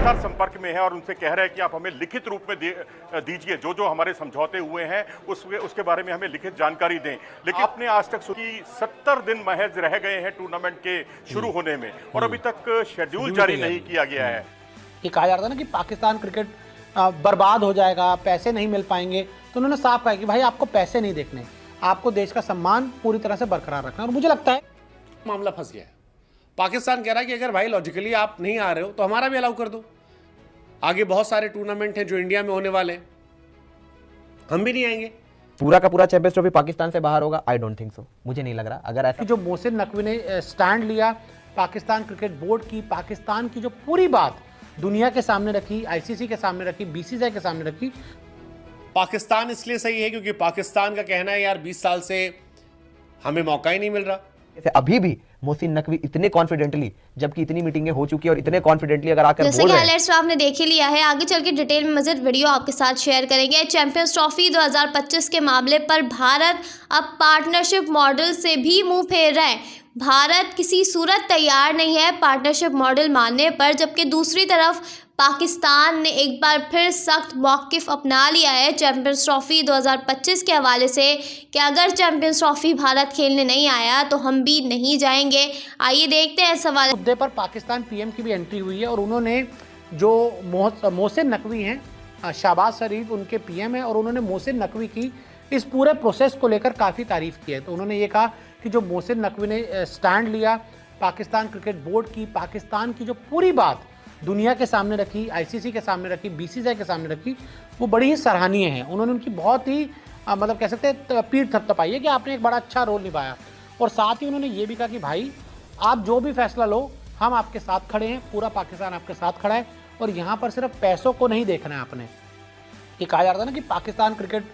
लगातार संपर्क में है और उनसे कह रहे हैं कि आप हमें लिखित रूप में दीजिए, जो जो हमारे समझौते हुए हैं उसके बारे में हमें लिखित जानकारी दें। लेकिन आपने आज तक 70 दिन महज रह गए हैं टूर्नामेंट के शुरू होने में और अभी तक शेड्यूल जारी नहीं किया गया है। ये कहा जा रहा था ना कि पाकिस्तान क्रिकेट बर्बाद हो जाएगा, पैसे नहीं मिल पाएंगे, तो उन्होंने साफ कहा कि भाई आपको पैसे नहीं देखने, आपको देश का सम्मान पूरी तरह से बरकरार रखना। और मुझे लगता है मामला फंस गया है। पाकिस्तान कह रहा है कि अगर भाई लॉजिकली आप नहीं आ रहे हो तो हमारा भी अलाउ कर दो। आगे बहुत सारे टूर्नामेंट हैं जो इंडिया में होने वाले हैं, हम भी नहीं आएंगे। पूरा का पूरा चैंपियंस ट्रॉफी पाकिस्तान से बाहर होगा? आई डोंट थिंक सो, मुझे नहीं लग रहा। अगर ऐसा जो मोहसिन नकवी ने स्टैंड लिया, पाकिस्तान क्रिकेट बोर्ड की, पाकिस्तान की जो पूरी बात दुनिया के सामने रखी, आईसीसी के सामने रखी, बीसीसीआई के सामने रखी। पाकिस्तान इसलिए सही है क्योंकि पाकिस्तान का कहना है यार 20 साल से हमें मौका ही नहीं मिल रहा। अभी भी मोहसिन नकवी इतने कॉन्फिडेंटली, जबकि इतनी मीटिंगें हो चुकी है और इतने कॉन्फिडेंटली अगर आकर जैसे कि हाइलाइट्स आपने देख ही लिया है, आगे चल के डिटेल में मज़ीद वीडियो आपके साथ शेयर करेंगे। चैंपियंस ट्रॉफी 2025 के मामले पर भारत अब पार्टनरशिप मॉडल से भी मुंह फेर रहा है। भारत किसी सूरत तैयार नहीं है पार्टनरशिप मॉडल मानने पर, जबकि दूसरी तरफ पाकिस्तान ने एक बार फिर सख्त मौक़िफ़ अपना लिया है चैंपियंस ट्रॉफी 2025 के हवाले से कि अगर चैंपियंस ट्रॉफी भारत खेलने नहीं आया तो हम भी नहीं जाएंगे। आइए देखते हैं सवाल मुद्दे पर पाकिस्तान पीएम की भी एंट्री हुई है और उन्होंने जो मोहसिन नकवी हैं, शहबाज शरीफ उनके पीएम हैं, और उन्होंने मोहसिन नकवी की इस पूरे प्रोसेस को लेकर काफ़ी तारीफ़ की है। तो उन्होंने ये कहा कि जो मोहसिन नकवी ने स्टैंड लिया, पाकिस्तान क्रिकेट बोर्ड की, पाकिस्तान की जो पूरी बात दुनिया के सामने रखी, आईसीसी के सामने रखी, बीसीसीआई के सामने रखी, वो बड़ी ही सराहनीय है। उन्होंने उनकी बहुत ही मतलब कह सकते हैं पीठ थपथपाई है कि आपने एक बड़ा अच्छा रोल निभाया। और साथ ही उन्होंने ये भी कहा कि भाई आप जो भी फैसला लो, हम आपके साथ खड़े हैं, पूरा पाकिस्तान आपके साथ खड़ा है और यहाँ पर सिर्फ पैसों को नहीं देखना है आपने। ये कहा जा रहा था ना कि पाकिस्तान क्रिकेट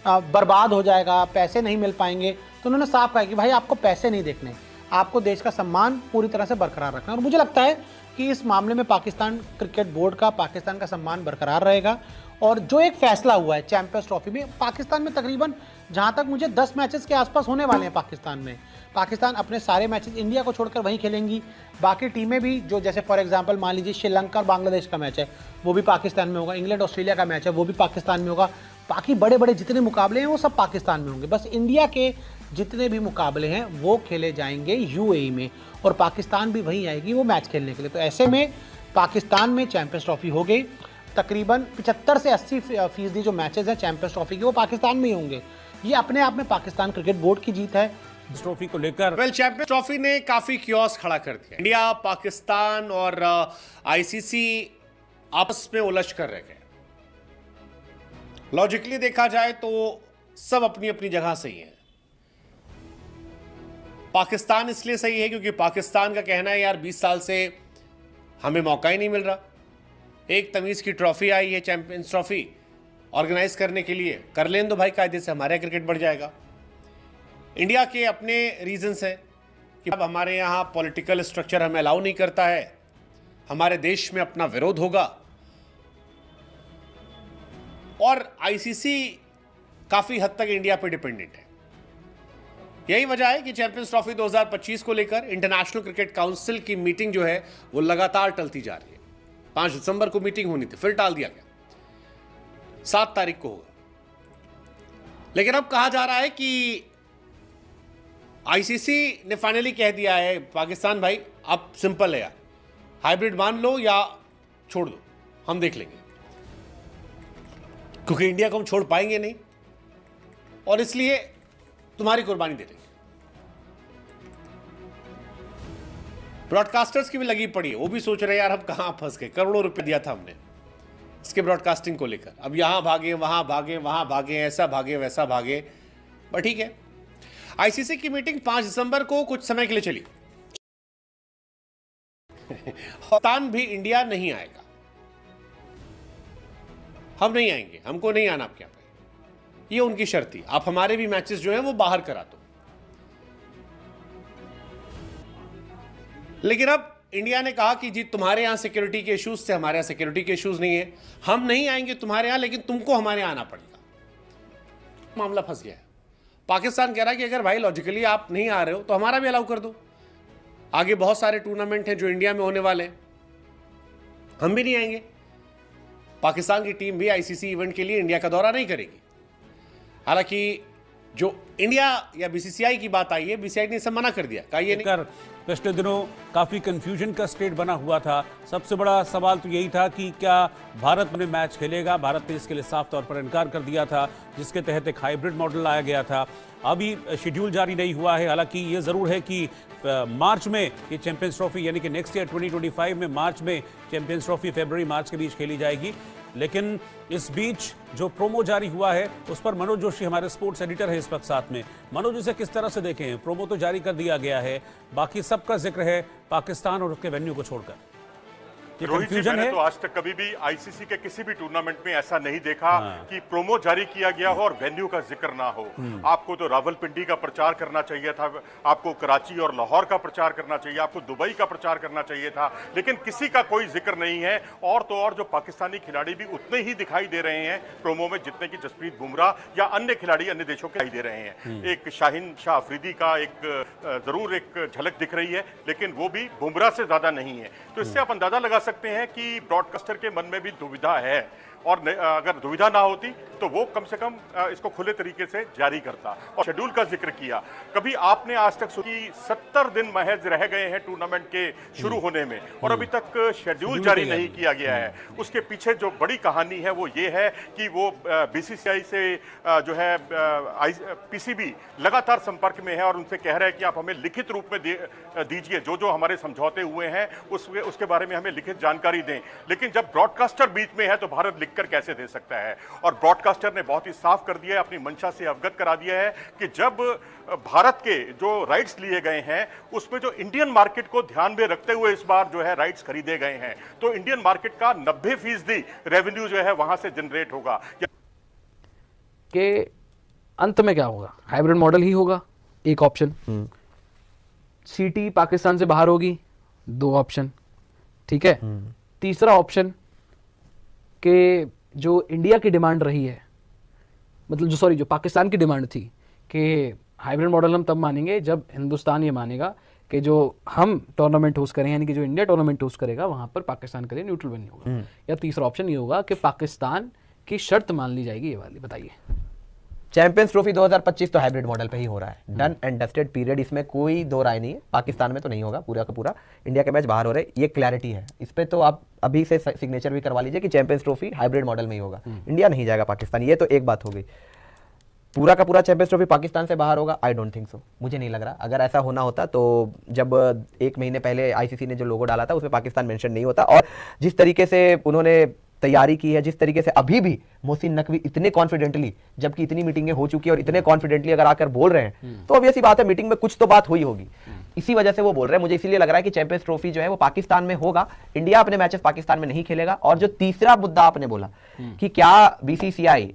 बर्बाद हो जाएगा, पैसे नहीं मिल पाएंगे, तो उन्होंने साफ कहा कि भाई आपको पैसे नहीं देखने, आपको देश का सम्मान पूरी तरह से बरकरार रखना। और मुझे लगता है कि इस मामले में पाकिस्तान क्रिकेट बोर्ड का, पाकिस्तान का सम्मान बरकरार रहेगा। और जो एक फैसला हुआ है चैंपियंस ट्रॉफी में, पाकिस्तान में तकरीबन जहां तक मुझे 10 मैचेस के आसपास होने वाले हैं पाकिस्तान में। पाकिस्तान अपने सारे मैचेस इंडिया को छोड़कर वहीं खेलेंगी। बाकी टीमें भी जो, जैसे फॉर एग्जांपल मान लीजिए श्रीलंका और बांग्लादेश का मैच है, वो भी पाकिस्तान में होगा। इंग्लैंड ऑस्ट्रेलिया का मैच है, वो भी पाकिस्तान में होगा। बाकी बड़े बड़े जितने मुकाबले हैं वो सब पाकिस्तान में होंगे। बस इंडिया के जितने भी मुकाबले हैं वो खेले जाएंगे यूएई में, और पाकिस्तान भी वहीं आएगी वो मैच खेलने के लिए। तो ऐसे में पाकिस्तान में चैंपियंस ट्रॉफी हो गई, तकरीबन 75 से 80% जो मैचेस हैं चैंपियंस ट्रॉफी के वो पाकिस्तान में ही होंगे। ये अपने आप में पाकिस्तान क्रिकेट बोर्ड की जीत है। इस ट्रॉफी को लेकर चैंपियंस ट्रॉफी ने काफी क्योस खड़ा कर दिया। इंडिया, पाकिस्तान और आईसीसी आपस में उलझ कर रह गए। लॉजिकली देखा जाए तो सब अपनी अपनी जगह सही है। पाकिस्तान इसलिए सही है क्योंकि पाकिस्तान का कहना है यार 20 साल से हमें मौका ही नहीं मिल रहा। एक तमीज़ की ट्रॉफी आई है चैंपियंस ट्रॉफी ऑर्गेनाइज करने के लिए, कर लें दो भाई, कायदे से हमारा क्रिकेट बढ़ जाएगा। इंडिया के अपने रीजंस हैं कि अब हमारे यहाँ पॉलिटिकल स्ट्रक्चर हमें अलाउ नहीं करता है, हमारे देश में अपना विरोध होगा, और आईसीसी काफ़ी हद तक इंडिया पे डिपेंडेंट है। यही वजह है कि चैंपियंस ट्रॉफी 2025 को लेकर इंटरनेशनल क्रिकेट काउंसिल की मीटिंग जो है वो लगातार टलती जा रही है। 5 दिसंबर को मीटिंग होनी थी, फिर टाल दिया गया, 7 तारीख को होगा। लेकिन अब कहा जा रहा है कि आईसीसी ने फाइनली कह दिया है पाकिस्तान भाई अब सिंपल है यार, हाइब्रिड मान लो या छोड़ दो, हम देख लेंगे, क्योंकि इंडिया को हम छोड़ पाएंगे नहीं और इसलिए तुम्हारी कुर्बानी दे देंगे। ब्रॉडकास्टर्स की भी लगी पड़ी है, वो भी सोच रहे हैं यार हम कहां फंस गए, करोड़ों रुपए दिया था हमने इसके ब्रॉडकास्टिंग को लेकर, अब यहां भागे वहां भागे वहां भागे, ऐसा भागे वैसा भागे। पर ठीक है, आईसीसी की मीटिंग 5 दिसंबर को कुछ समय के लिए चली। पाकिस्तान भी इंडिया नहीं आएगा, हम नहीं आएंगे, हमको नहीं आना आपके यहाँ पे, ये उनकी शर्त थी। आप हमारे भी मैचेस जो हैं वो बाहर करा दो। लेकिन अब इंडिया ने कहा कि जी तुम्हारे यहां सिक्योरिटी के इश्यूज से, हमारे यहां सिक्योरिटी के इश्यूज नहीं है, हम नहीं आएंगे तुम्हारे यहां, लेकिन तुमको हमारे यहां आना पड़ेगा। मामला फंस गया है। पाकिस्तान कह रहा है कि अगर भाई लॉजिकली आप नहीं आ रहे हो तो हमारा भी अलाउ कर दो। आगे बहुत सारे टूर्नामेंट हैं जो इंडिया में होने वाले हैं, हम भी नहीं आएंगे। पाकिस्तान की टीम भी आईसीसी इवेंट के लिए इंडिया का दौरा नहीं करेगी। हालांकि जो इंडिया या बीसीसीआई की बात आई है, बीसीसीआई ने सब मना कर दिया, कहा ये नहीं। पिछले दिनों काफी कंफ्यूजन का स्टेट बना हुआ था। सबसे बड़ा सवाल तो यही था कि क्या भारत में मैच खेलेगा। भारत ने इसके लिए साफ तौर पर इनकार कर दिया था, जिसके तहत एक हाइब्रिड मॉडल लाया गया था। अभी शेड्यूल जारी नहीं हुआ है। हालांकि ये जरूर है कि मार्च में ये चैंपियंस ट्रॉफी यानी कि नेक्स्ट ईयर 2025 में मार्च में चैंपियंस ट्रॉफी फरवरी मार्च के बीच खेली जाएगी। लेकिन इस बीच जो प्रोमो जारी हुआ है उस पर मनोज जोशी हमारे स्पोर्ट्स एडिटर है इस वक्त साथ में। मनोज, इसे किस तरह से देखें? प्रोमो तो जारी कर दिया गया है, बाकी सबका जिक्र है पाकिस्तान और उसके वेन्यू को छोड़कर। रोहित जी, मैंने तो आज तक कभी भी आईसीसी के किसी भी टूर्नामेंट में ऐसा नहीं देखा कि प्रोमो जारी किया गया हो और वेन्यू का जिक्र ना हो। आपको तो रावलपिंडी का प्रचार करना चाहिए था, आपको कराची और लाहौर का प्रचार करना चाहिए, आपको दुबई का प्रचार करना चाहिए था, लेकिन किसी का कोई जिक्र नहीं है। और तो और जो पाकिस्तानी खिलाड़ी भी उतने ही दिखाई दे रहे हैं प्रोमो में जितने की जसप्रीत बुमराह या अन्य खिलाड़ी अन्य देशों के दिखाई दे रहे हैं। एक शाहीन शाह अफरीदी का एक जरूर एक झलक दिख रही है, लेकिन वो भी बुमराह से ज्यादा नहीं है। तो इससे आप अंदाजा लगा सकते हैं कि ब्रॉडकास्टर के मन में भी दुविधा है, और अगर दुविधा ना होती तो वो कम से कम इसको खुले तरीके से जारी करता। और शेड्यूल का जिक्र किया, कभी आपने आज तक सुनी 70 दिन महज रह गए हैं टूर्नामेंट के शुरू होने में और अभी तक शेड्यूल जारी नहीं किया गया है। उसके पीछे जो बड़ी कहानी है वो ये है कि वो बीसीसीआई से जो है पीसीबी लगातार संपर्क में है और उनसे कह रहे हैं कि आप हमें लिखित रूप में दीजिए, जो जो हमारे समझौते हुए हैं उसके बारे में हमें लिखित जानकारी दें। लेकिन जब ब्रॉडकास्टर बीच में है तो भारत लिखकर कैसे दे सकता है? और ब्रॉडकास्टर ने बहुत ही साफ कर दिया है, अपनी मंशा से अवगत करा दिया है कि जब भारत के जो राइट्स लिए गए हैं उसमें जो इंडियन मार्केट को ध्यान में रखते हुए इस बार जो है राइट्स खरीदे गए हैं, तो इंडियन मार्केट का 90% रेवेन्यू जो है वहां से जनरेट होगा। के अंत में क्या होगा? हाइब्रिड मॉडल ही होगा, एक ऑप्शन। सीटी पाकिस्तान से बाहर होगी, 2 ऑप्शन, ठीक है। तीसरा ऑप्शन कि जो इंडिया की डिमांड रही है, मतलब जो पाकिस्तान की डिमांड थी कि हाइब्रिड मॉडल हम तब मानेंगे जब हिंदुस्तान ये मानेगा कि जो हम टूर्नामेंट होस्ट करें, यानी कि जो इंडिया टूर्नामेंट होस्ट करेगा वहां पर पाकिस्तान के लिए न्यूट्रल वेन्यू होगा। या तीसरा ऑप्शन ये होगा कि पाकिस्तान की शर्त मान ली जाएगी, ये वाली। बताइए। चैंपियंस ट्रॉफी 2025 तो हाइब्रिड मॉडल पे ही हो रहा है, डन एंड डस्टेड पीरियड, इसमें कोई दो राय नहीं है। पाकिस्तान में तो नहीं होगा, पूरा का पूरा इंडिया के मैच बाहर हो रहे, ये क्लैरिटी है। इस पे तो आप अभी से सिग्नेचर भी करवा लीजिए कि चैंपियंस ट्रॉफी हाइब्रिड मॉडल में ही होगा, इंडिया नहीं जाएगा पाकिस्तान। ये तो एक बात हो गई। पूरा का पूरा चैंपियंस ट्रॉफी पाकिस्तान से बाहर होगा, आई डोंट थिंक सो, मुझे नहीं लग रहा। अगर ऐसा होना होता तो जब 1 महीने पहले आईसीसी ने जो लोगो डाला था उसमें पाकिस्तान मेंशन नहीं होता। और जिस तरीके से उन्होंने तैयारी की है, जिस तरीके से अभी भी मोहसिन नकवी इतने कॉन्फिडेंटली, जबकि इतनी मीटिंगें हो चुकी है और इतने कॉन्फिडेंटली अगर आकर बोल रहे हैं तो ऑब्वियस सी बात है मीटिंग में कुछ तो बात हुई होगी, इसी वजह से वो बोल रहे हैं। मुझे इसीलिए लग रहा है कि चैंपियंस ट्रॉफी जो है वो पाकिस्तान में होगा, इंडिया अपने मैचेस पाकिस्तान में नहीं खेलेगा। और जो तीसरा मुद्दा आपने बोला कि क्या बीसीसीआई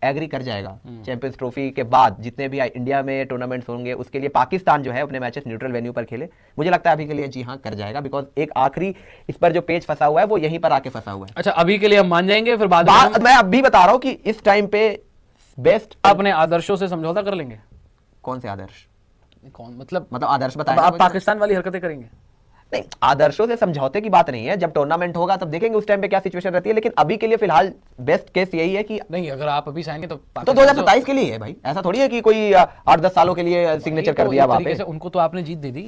एग्री कर जाएगा चैंपियंस ट्रॉफी के बाद जितने भी इंडिया में टूर्नामेंट्स होंगे उसके लिए पाकिस्तान जो है अपने मैचेस न्यूट्रल वेन्यू पर खेले, मुझे लगता है अभी के लिए जी हाँ कर जाएगा। बिकॉज एक आखिरी इस पर जो पेज फंसा हुआ है वो यहीं पर आके फंसा हुआ है। अच्छा, अभी के लिए हम मान जाएंगे, फिर बाद में मैं अभी बता रहा हूं कि इस टाइम पे बेस्ट अपने आदर्शों से समझौता कर लेंगे। कौन से आदर्श? कौन मतलब आदर्श बताएं। आप पाकिस्तान वाली हरकतें करेंगे? नहीं, आदर्शों से समझौते की बात नहीं है। जब टूर्नामेंट होगा तब देखेंगे उस टाइम पे क्या सिचुएशन रहती है, लेकिन अभी के लिए फिलहाल बेस्ट केस यही है कि नहीं, अगर आप अभी साइन तो 2027 के लिए है भाई, ऐसा थोड़ी है कि कोई 8-10 सालों के लिए सिग्नेचर कर दिया वहां पे। उनको तो आपने जीत दे दी।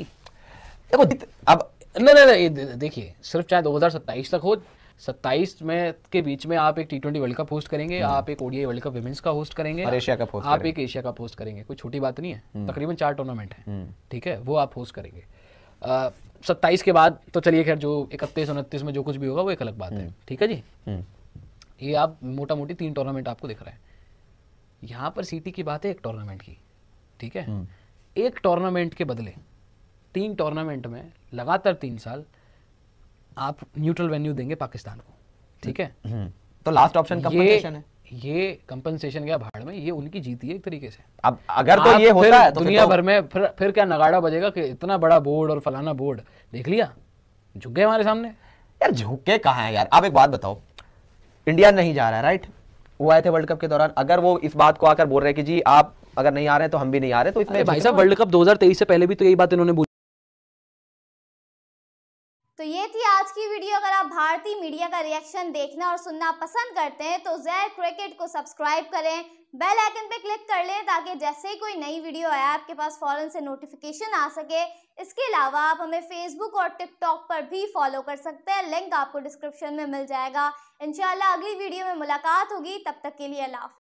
देखो अब नहीं, देखिए, सिर्फ चाहे 2027 तक हो, 27 में के बीच में आप एक T20 वर्ल्ड कप होस्ट करेंगे, आप एक ODI वर्ल्ड कप विमेंस का होस्ट करेंगे, और एशिया कप होस्ट आप एक एशिया कप होस्ट करेंगे। कोई छोटी बात नहीं है, तकरीबन 4 टूर्नामेंट है, ठीक है, वो आप होस्ट करेंगे। 27 के बाद तो चलिए खैर जो 31-29 में जो कुछ भी होगा वो एक अलग बात है, ठीक है जी। ये आप मोटा मोटी 3 टूर्नामेंट आपको दिख रहा है। यहाँ पर सीटी की बात है एक टूर्नामेंट की, ठीक है। एक टूर्नामेंट के बदले 3 टूर्नामेंट में लगातार 3 साल आप न्यूट्रल वेन्यू देंगे पाकिस्तान को, ठीक है। तो लास्ट ऑप्शन कंपनसेशन है। ये कंपनसेशन गया भाड़ में, ये उनकी जीत है एक तरीके से। अब अगर तो ये होता है तो दुनिया भर में फिर क्या नगाड़ा बजेगा कि इतना बड़ा बोर्ड और फलाना बोर्ड, देख लिया, झुक गए हमारे सामने। यार झुके कहाँ है यार? आप एक बात बताओ, इंडिया नहीं जा रहा है, राइट? वो आए थे वर्ल्ड कप के दौरान, अगर वो इस बात को आकर बोल रहे हैं कि जी आप अगर नहीं आ रहे तो हम भी नहीं आ रहे, तो इसमें भाई साहब वर्ल्ड कप 2023 से पहले भी तो यही बात इन्होंने तो ये थी आज की वीडियो। अगर आप भारतीय मीडिया का रिएक्शन देखना और सुनना पसंद करते हैं तो ज़ेड क्रिकेट को सब्सक्राइब करें, बेल आइकन पे क्लिक कर लें ताकि जैसे ही कोई नई वीडियो आए आपके पास फौरन से नोटिफिकेशन आ सके। इसके अलावा आप हमें फेसबुक और टिकटॉक पर भी फॉलो कर सकते हैं, लिंक आपको डिस्क्रिप्शन में मिल जाएगा। इंशाल्लाह अगली वीडियो में मुलाकात होगी, तब तक के लिए अल्लाह हाफ़िज़।